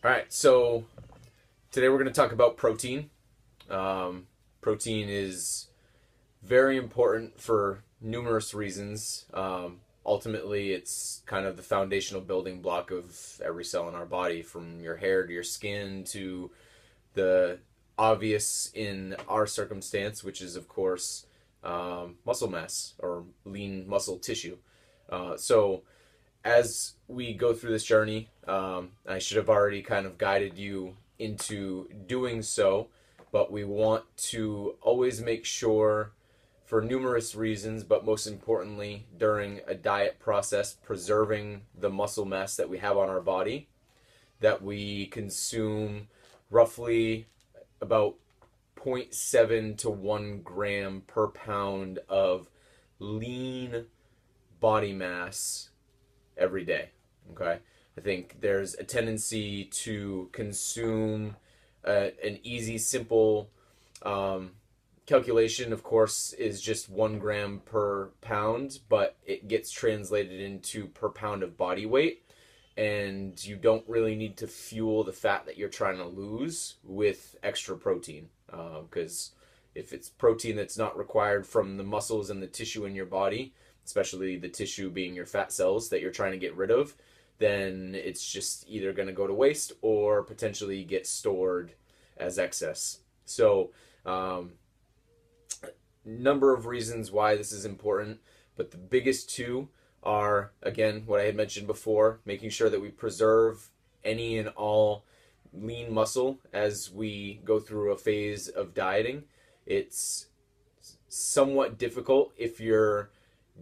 All right, so today we're going to talk about protein. Protein is very important for numerous reasons. Ultimately, it's kind of the foundational building block of every cell in our body, from your hair to your skin to the obvious in our circumstance, which is, of course, muscle mass or lean muscle tissue. So, as we go through this journey, I should have already kind of guided you into doing so, but we want to always make sure, for numerous reasons, but most importantly, during a diet process, preserving the muscle mass that we have on our body, that we consume roughly about zero point 0.7 to 1 gram per pound of lean body mass every day. Okay, I think there's a tendency to consume an easy, simple calculation. Of course, is just 1 gram per pound, but it gets translated into per pound of body weight, and you don't really need to fuel the fat that you're trying to lose with extra protein, because if it's protein that's not required from the muscles and the tissue in your body, especially the tissue being your fat cells that you're trying to get rid of, then it's just either going to go to waste or potentially get stored as excess. So, number of reasons why this is important, but the biggest two are, again, what I had mentioned before, making sure that we preserve any and all lean muscle as we go through a phase of dieting. It's somewhat difficult if you're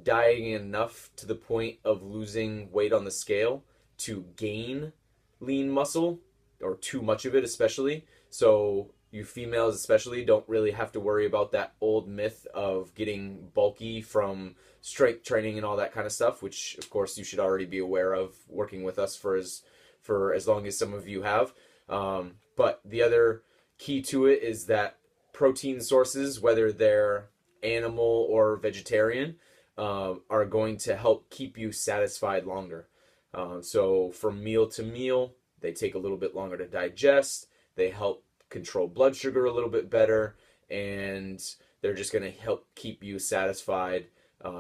dieting enough to the point of losing weight on the scale to gain lean muscle, or too much of it especially. So you females especially don't really have to worry about that old myth of getting bulky from strength training and all that kind of stuff, which of course you should already be aware of working with us for as long as some of you have. But the other key to it is that protein sources, whether they're animal or vegetarian, are going to help keep you satisfied longer. So from meal to meal, they take a little bit longer to digest. They help control blood sugar a little bit better, and they're just going to help keep you satisfied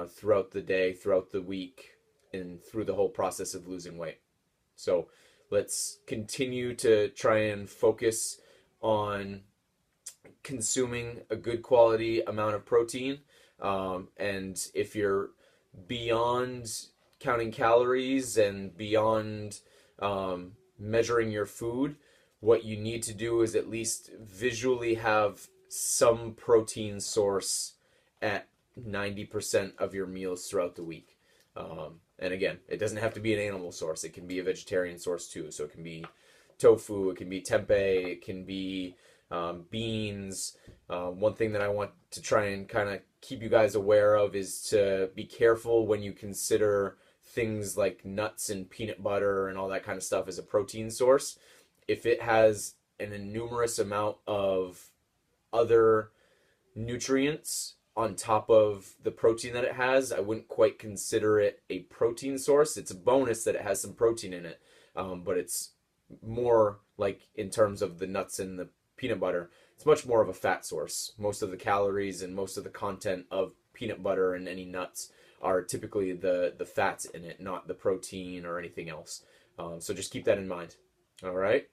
throughout the day, throughout the week, and through the whole process of losing weight. So let's continue to try and focus on consuming a good quality amount of protein. And if you're beyond counting calories and beyond measuring your food, what you need to do is at least visually have some protein source at 90% of your meals throughout the week. And again, it doesn't have to be an animal source. It can be a vegetarian source too. So it can be tofu, it can be tempeh, it can be beans. One thing that I want to try and kind of keep you guys aware of is to be careful when you consider things like nuts and peanut butter and all that kind of stuff as a protein source. If it has an enormous amount of other nutrients on top of the protein that it has, I wouldn't quite consider it a protein source. It's a bonus that it has some protein in it, but it's more like, in terms of the nuts and the peanut butter, it's much more of a fat source. Most of the calories and most of the content of peanut butter and any nuts are typically the fats in it, not the protein or anything else. So just keep that in mind. All right.